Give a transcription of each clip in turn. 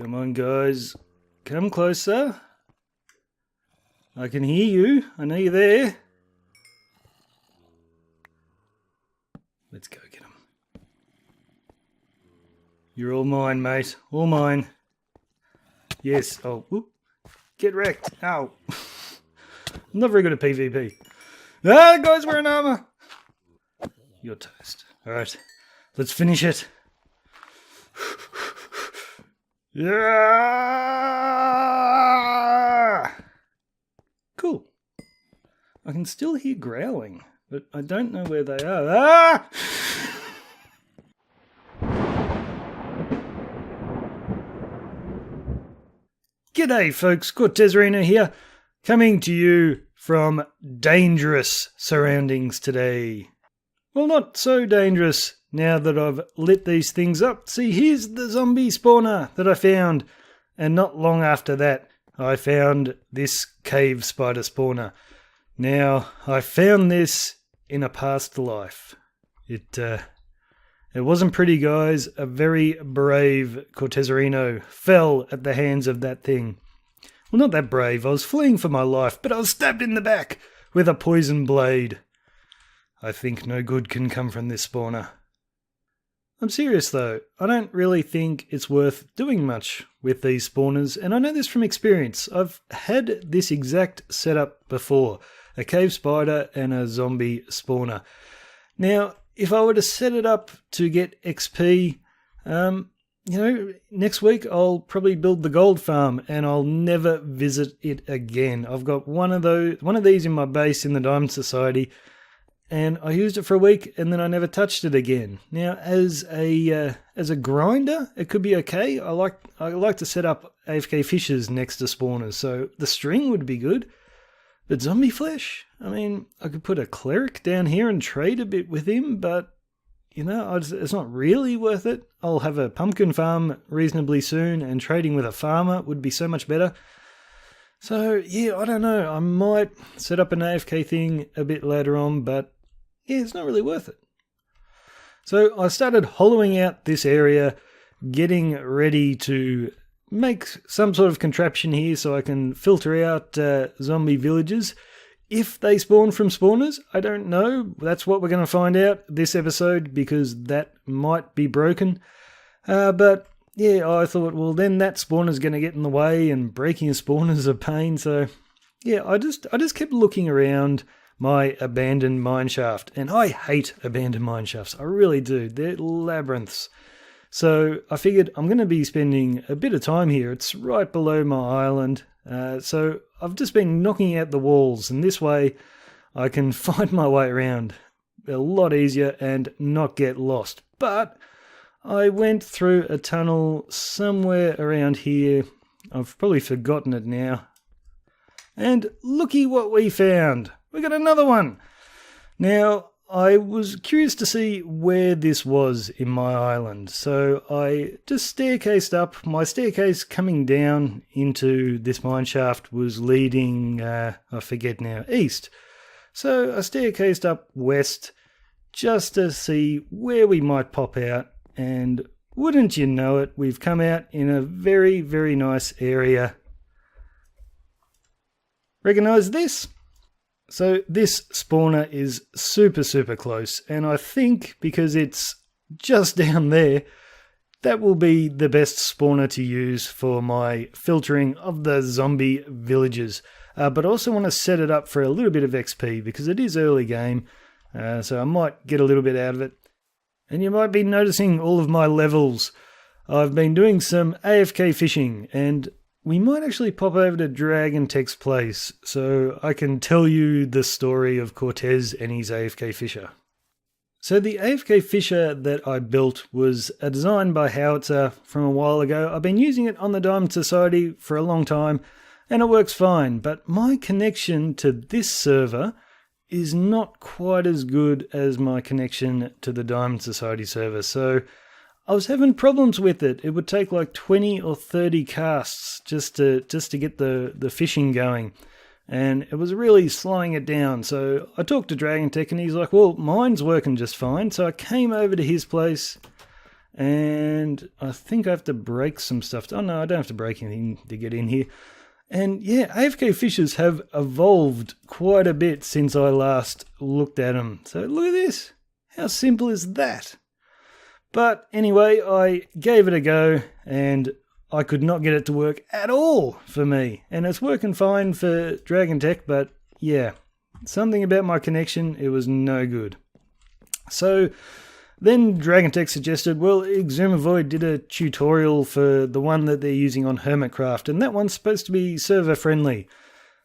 Come on, guys. Come closer. I can hear you. I know you're there. Let's go get him. You're all mine, mate. All mine. Yes. Oh, whoop. Get wrecked. Ow. I'm not very good at PvP. Ah, the guy's wearing armor. You're toast. Alright. Let's finish it. Yeah. Cool. I can still hear growling, but I don't know where they are. Ah! G'day folks, Cortezerino here, coming to you from dangerous surroundings today. Well, not so dangerous now that I've lit these things up. See, here's the zombie spawner that I found, and not long after that I found this cave spider spawner. Now, I found this in a past life. It wasn't pretty, guys. A very brave Cortezerino fell at the hands of that thing. Well, not that brave. I was fleeing for my life, but I was stabbed in the back with a poison blade. I think no good can come from this spawner. I'm serious though. I don't really think it's worth doing much with these spawners, and I know this from experience. I've had this exact setup before. A cave spider and a zombie spawner. Now, if I were to set it up to get XP, next week I'll probably build the gold farm and I'll never visit it again. I've got one of these in my base in the Diamond Society, and I used it for a week and then I never touched it again. Now, as a grinder, it could be okay. I like to set up AFK fishes next to spawners, so the string would be good. But zombie flesh? I mean, I could put a cleric down here and trade a bit with him, but, it's not really worth it. I'll have a pumpkin farm reasonably soon, and trading with a farmer would be so much better. So, yeah, I don't know. I might set up an AFK thing a bit later on, but, yeah, it's not really worth it. So I started hollowing out this area, getting ready to make some sort of contraption here so I can filter out zombie villages. If they spawn from spawners, I don't know. That's what we're going to find out this episode, because that might be broken. But yeah, I thought, well, then that spawner's going to get in the way, and breaking a spawner is a pain. So yeah, I just kept looking around my abandoned mineshaft, and I hate abandoned mineshafts. I really do. They're labyrinths. So I figured I'm going to be spending a bit of time here. It's right below my island. So I've just been knocking out the walls, and this way I can find my way around a lot easier and not get lost. But I went through a tunnel somewhere around here. I've probably forgotten it now. And looky what we found. We got another one. Now, I was curious to see where this was in my island, so I just staircased up. My staircase coming down into this mineshaft was leading, I forget now, east. So I staircased up west just to see where we might pop out, and wouldn't you know it, we've come out in a very, very nice area. Recognise this? So this spawner is super, super close, and I think because it's just down there, that will be the best spawner to use for my filtering of the zombie villages. But I also want to set it up for a little bit of XP, because it is early game, so I might get a little bit out of it. And you might be noticing all of my levels. I've been doing some AFK fishing, and we might actually pop over to Dragon Tech's place, so I can tell you the story of Cortez and his AFK fisher. So the AFK fisher that I built was a design by Howitzer from a while ago. I've been using it on the Diamond Society for a long time, and it works fine, but my connection to this server is not quite as good as my connection to the Diamond Society server, so I was having problems with it. It would take like 20 or 30 casts just to get the fishing going, and it was really slowing it down. So I talked to Dragon Tech, and he's like, well, mine's working just fine. So I came over to his place, And I think I have to break some stuff. Oh no, I don't have to break anything to get in here. And yeah, AFK fishes have evolved quite a bit since I last looked at them. So look at this. How simple is that? But anyway, I gave it a go and I could not get it to work at all for me. And it's working fine for Dragon Tech, but yeah, something about my connection, it was no good. So then Dragon Tech suggested, well, Exumavoid did a tutorial for the one that they're using on Hermitcraft, and that one's supposed to be server friendly.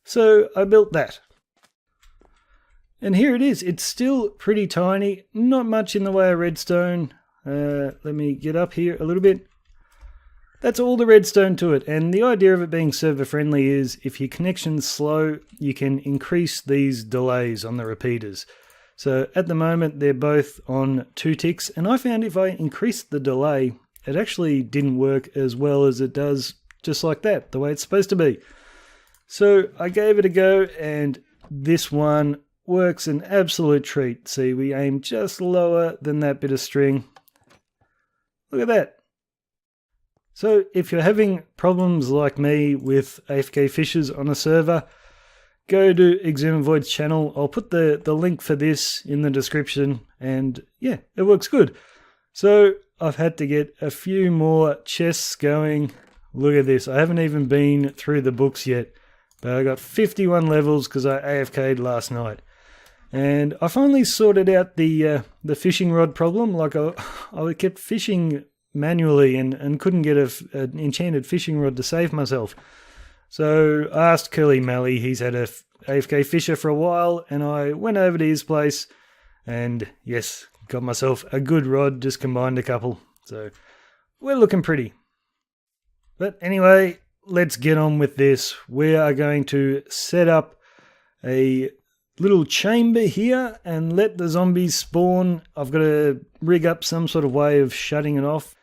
So I built that. And here it is. It's still pretty tiny, not much in the way of redstone. Let me get up here a little bit. That's all the redstone to it, and the idea of it being server friendly is if your connection's slow, you can increase these delays on the repeaters. So at the moment they're both on 2 ticks, and I found if I increased the delay, it actually didn't work as well as it does just like that, the way it's supposed to be. So I gave it a go, and this one works an absolute treat. See, we aim just lower than that bit of string. Look at that. So if you're having problems like me with AFK fishes on a server, go to Exumavoid's channel. I'll put the link for this in the description, and yeah, it works good. So I've had to get a few more chests going. Look at this. I haven't even been through the books yet, but I got 51 levels because I AFK'd last night. And I finally sorted out the fishing rod problem. Like I kept fishing manually and couldn't get an enchanted fishing rod to save myself. So I asked Curly Mally, he's had a AFK fisher for a while, and I went over to his place and yes, got myself a good rod, just combined a couple. So we're looking pretty. But anyway, let's get on with this. We are going to set up a little chamber here and let the zombies spawn. I've got to rig up some sort of way of shutting it off.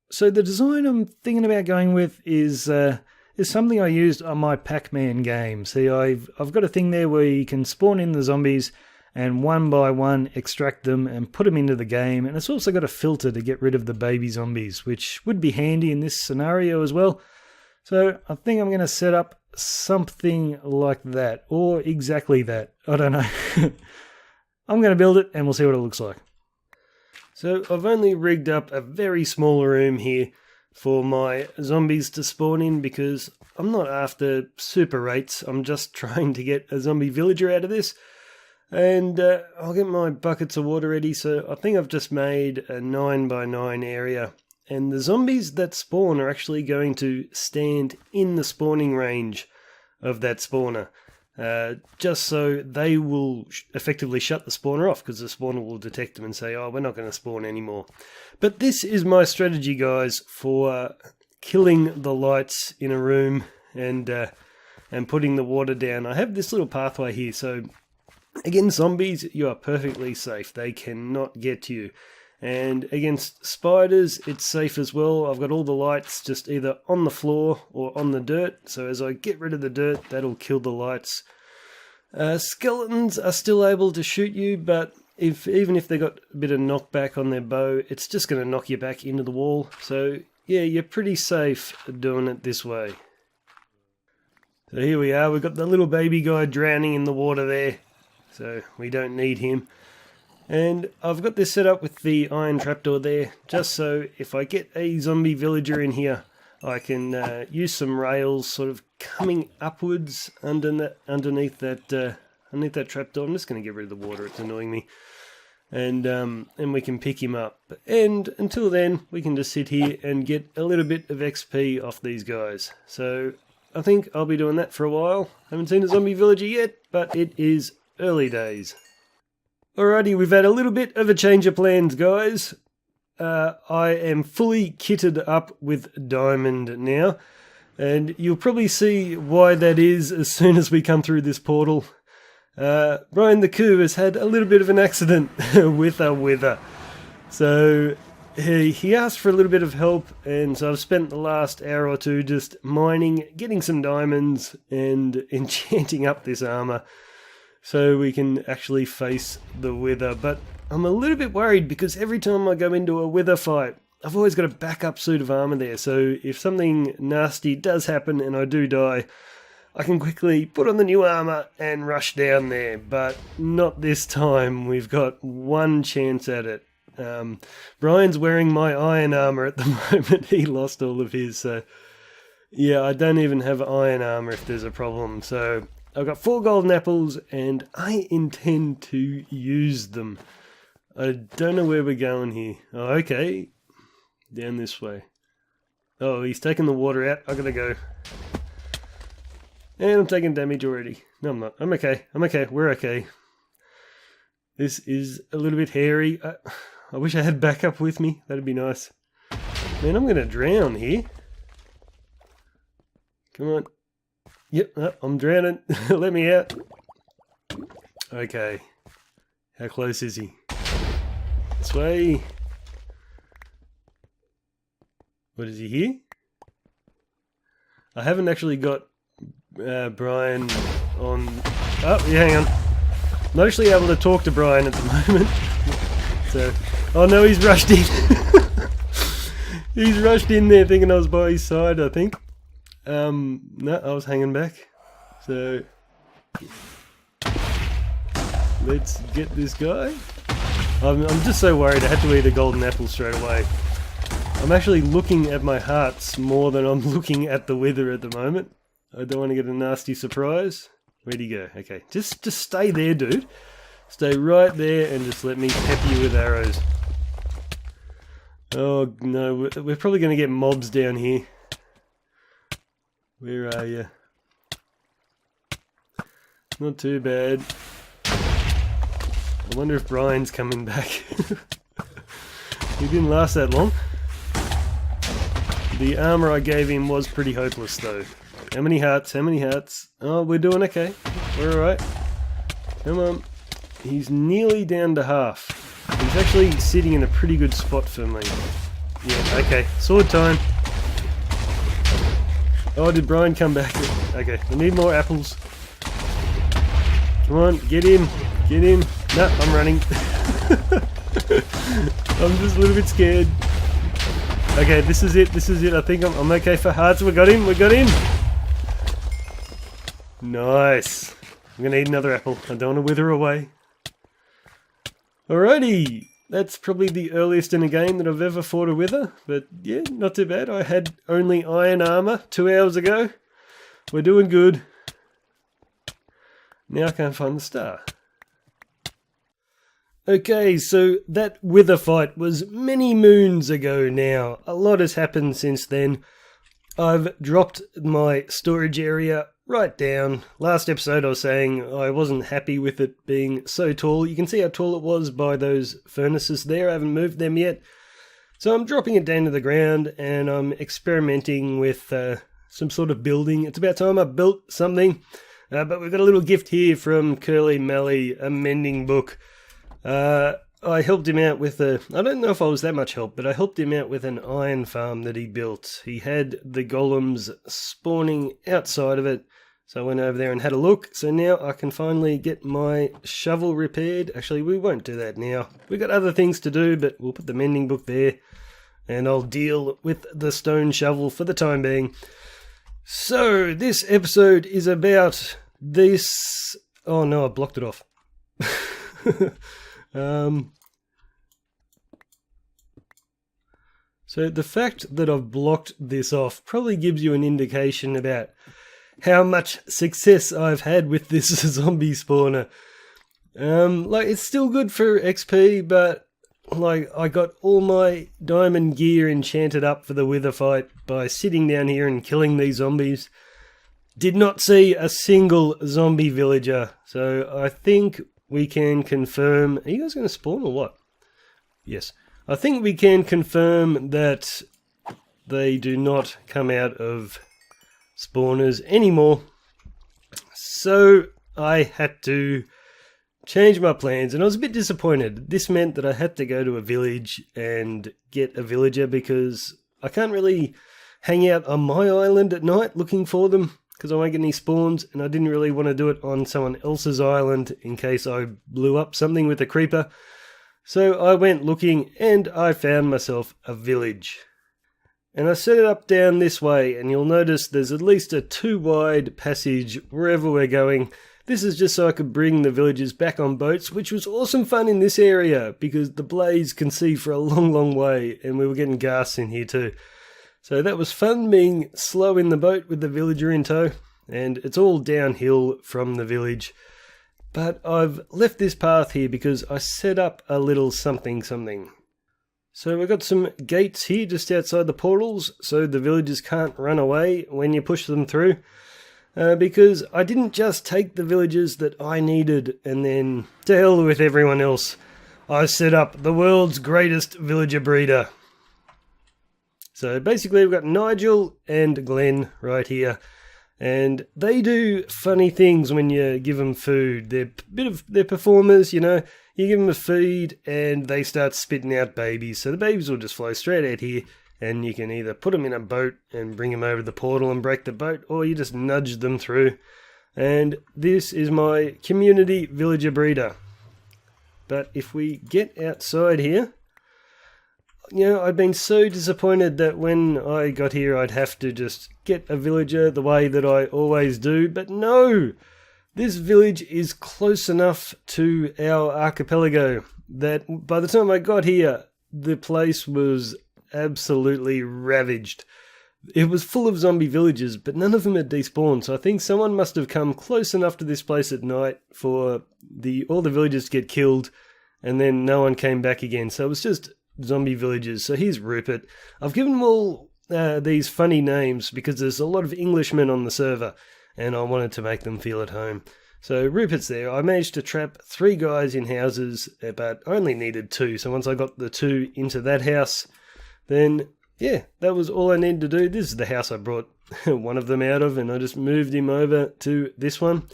So the design I'm thinking about going with is something I used on my Pac-Man game. See, I've got a thing there where you can spawn in the zombies and one by one extract them and put them into the game. And it's also got a filter to get rid of the baby zombies, which would be handy in this scenario as well. So I think I'm going to set up something like that, or exactly that. I don't know. I'm going to build it and we'll see what it looks like. So I've only rigged up a very small room here for my zombies to spawn in because I'm not after super rates. I'm just trying to get a zombie villager out of this. And I'll get my buckets of water ready. So I think I've just made a 9x9 area. And the zombies that spawn are actually going to stand in the spawning range of that spawner. Just so they will effectively shut the spawner off, because the spawner will detect them and say, oh, we're not going to spawn anymore. But this is my strategy, guys, for killing the lights in a room and putting the water down. I have this little pathway here, so against zombies, you are perfectly safe. They cannot get to you. And against spiders, it's safe as well. I've got all the lights just either on the floor or on the dirt. So as I get rid of the dirt, that'll kill the lights. Skeletons are still able to shoot you, but even if they got a bit of knockback on their bow, it's just going to knock you back into the wall. So yeah, you're pretty safe doing it this way. So here we are. We've got the little baby guy drowning in the water there. So we don't need him. And I've got this set up with the iron trapdoor there, just so if I get a zombie villager in here, I can use some rails sort of coming upwards underneath that trapdoor. I'm just going to get rid of the water, it's annoying me. And we can pick him up. And until then, we can just sit here and get a little bit of XP off these guys. So I think I'll be doing that for a while. Haven't seen a zombie villager yet, but it is early days. Alrighty, we've had a little bit of a change of plans, guys. I am fully kitted up with diamond now, and you'll probably see why that is as soon as we come through this portal. Brian the Coup has had a little bit of an accident with a wither. So he asked for a little bit of help, and so I've spent the last hour or two just mining, getting some diamonds, and enchanting up this armor. so we can actually face the wither. But I'm a little bit worried because every time I go into a wither fight, I've always got a backup suit of armor there, so if something nasty does happen and I do die, I can quickly put on the new armor and rush down there, but not this time. We've got one chance at it. Brian's wearing my iron armor at the moment. He lost all of his, so yeah, I don't even have iron armor if there's a problem. So I've got 4 golden apples and I intend to use them. I don't know where we're going here. Oh, okay. Down this way. Oh, he's taking the water out. I gotta go. And I'm taking damage already. No, I'm not. I'm okay. I'm okay. We're okay. This is a little bit hairy. I wish I had backup with me. That'd be nice. Man, I'm gonna drown here. Come on. Yep, I'm drowning. Let me out. Okay. How close is he? This way. What is he here? I haven't actually got Brian on... Oh, yeah, hang on. I'm not actually able to talk to Brian at the moment. So, oh no, he's rushed in. He's rushed in there thinking I was by his side, I think. No, I was hanging back. So, let's get this guy. I'm just so worried I had to eat a golden apple straight away. I'm actually looking at my hearts more than I'm looking at the wither at the moment. I don't want to get a nasty surprise. Where'd he go? Okay, just stay there, dude. Stay right there and just let me pep you with arrows. Oh no, we're probably going to get mobs down here. Where are you? Not too bad. I wonder if Brian's coming back. He didn't last that long. The armor I gave him was pretty hopeless though. How many hearts? How many hearts? Oh, we're doing okay. We're alright. Come on. He's nearly down to half. He's actually sitting in a pretty good spot for me. Yeah, okay. Sword time. Oh, did Brian come back? Okay, I need more apples. Come on, get him. Get him. No, I'm running. I'm just a little bit scared. Okay, this is it. This is it. I think I'm okay for hearts. We got him. We got him. Nice. I'm going to eat another apple. I don't want to wither away. Alrighty. That's probably the earliest in a game that I've ever fought a wither. But yeah, not too bad. I had only iron armor 2 hours ago. We're doing good. Now I can't find the star. Okay, so that wither fight was many moons ago now. A lot has happened since then. I've dropped my storage area right down. Last episode I was saying I wasn't happy with it being so tall. You can see how tall it was by those furnaces there. I haven't moved them yet. So I'm dropping it down to the ground and I'm experimenting with some sort of building. It's about time I built something. But we've got a little gift here from Curly Melly, a mending book. I helped him out with I don't know if I was that much help, but I helped him out with an iron farm that he built. He had the golems spawning outside of it, so I went over there and had a look. So now I can finally get my shovel repaired. Actually, we won't do that now. We've got other things to do, but we'll put the mending book there, and I'll deal with the stone shovel for the time being. So, this episode is about this... Oh no, I blocked it off. So the fact that I've blocked this off probably gives you an indication about how much success I've had with this zombie spawner. Like, it's still good for XP, but like, I got all my diamond gear enchanted up for the wither fight by sitting down here and killing these zombies. Did not see a single zombie villager, so I think we can confirm... Are you guys going to spawn or what? Yes. I think we can confirm that they do not come out of spawners anymore. So I had to change my plans, and I was a bit disappointed. This meant that I had to go to a village and get a villager because I can't really hang out on my island at night looking for them. because I won't get any spawns, and I didn't really want to do it on someone else's island in case I blew up something with a creeper. So I went looking, and I found myself a village. And I set it up down this way, and you'll notice there's at least a 2-wide passage wherever we're going. This is just so I could bring the villagers back on boats, which was awesome fun in this area, because the blaze can see for a long, long way, and we were getting gas in here too. So that was fun being slow in the boat with the villager in tow, and it's all downhill from the village. But I've left this path here because I set up a little something. So we've got some gates here just outside the portals, so the villagers can't run away when you push them through. Because I didn't just take the villagers that I needed and then to hell with everyone else. I set up the world's greatest villager breeder. So basically we've got Nigel and Glenn right here. And they do funny things when you give them food. They're performers, you know. You give them a feed and they start spitting out babies. So the babies will just flow straight out here, and you can either put them in a boat and bring them over to the portal and break the boat, or you just nudge them through. And this is my community villager breeder. But if we get outside here, you know, I've been so disappointed that when I got here I'd have to just get a villager the way that I always do, but no! This village is close enough to our archipelago that by the time I got here, the place was absolutely ravaged. It was full of zombie villagers, but none of them had despawned, so I think someone must have come close enough to this place at night for all the villagers to get killed, and then no one came back again. So it was just zombie villagers. So here's Rupert. I've given them all these funny names because there's a lot of Englishmen on the server, and I wanted to make them feel at home. So Rupert's there. I managed to trap 3 guys in houses, but I only needed 2. So once I got the 2 into that house, then yeah, that was all I needed to do. This is the house I brought one of them out of, and I just moved him over to this one.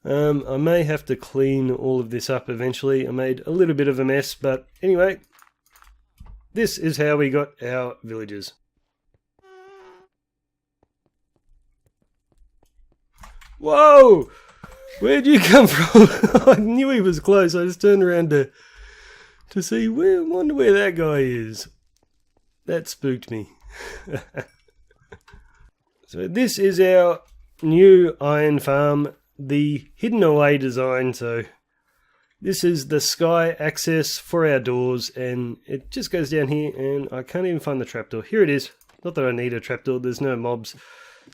I may have to clean all of this up eventually. I made a little bit of a mess, but anyway, this is how we got our villagers. Whoa! Where'd you come from? I knew he was close. I just turned around to see wonder where that guy is. That spooked me. So this is our new iron farm, the hidden away design. So this is the sky access for our doors, and it just goes down here, and I can't even find the trapdoor. Here it is. Not that I need a trapdoor, there's no mobs.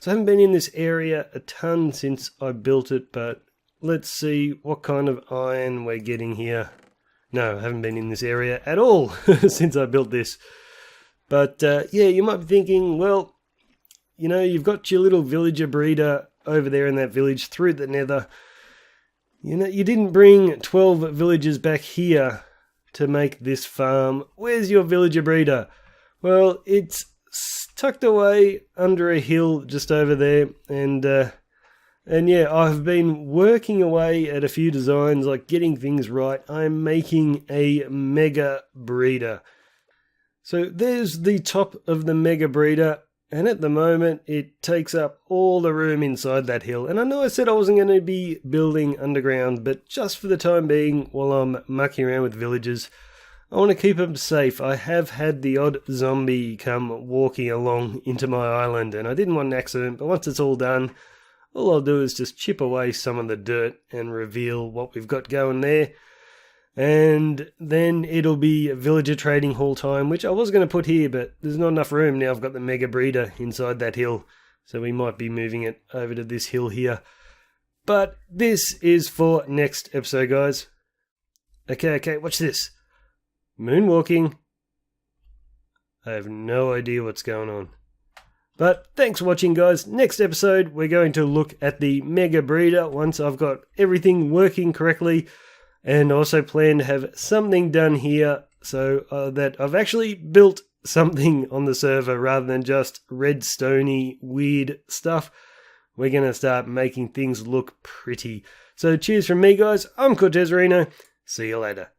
So I haven't been in this area a ton since I built it, but let's see what kind of iron we're getting here. No, I haven't been in this area at all since I built this. But yeah, you might be thinking, well, you know, you've got your little villager breeder over there in that village through the nether. You know, you didn't bring 12 villagers back here to make this farm. Where's your villager breeder? Well, it's tucked away under a hill just over there, and yeah, I've been working away at a few designs, like getting things right. I'm making a mega breeder. So there's the top of the mega breeder, and at the moment it takes up all the room inside that hill. And I know I said I wasn't going to be building underground, but just for the time being, while I'm mucking around with villagers, I want to keep them safe. I have had the odd zombie come walking along into my island, and I didn't want an accident, but once it's all done, all I'll do is just chip away some of the dirt and reveal what we've got going there. And then it'll be villager trading hall time, which I was going to put here, but there's not enough room now. I've got the mega breeder inside that hill, so we might be moving it over to this hill here. But this is for next episode, guys. Okay, watch this. Moonwalking. I have no idea what's going on. But thanks for watching, guys. Next episode, we're going to look at the mega breeder once I've got everything working correctly. And also plan to have something done here so that I've actually built something on the server rather than just redstone-y weird stuff. We're going to start making things look pretty. So cheers from me, guys. I'm Cortezerino. See you later.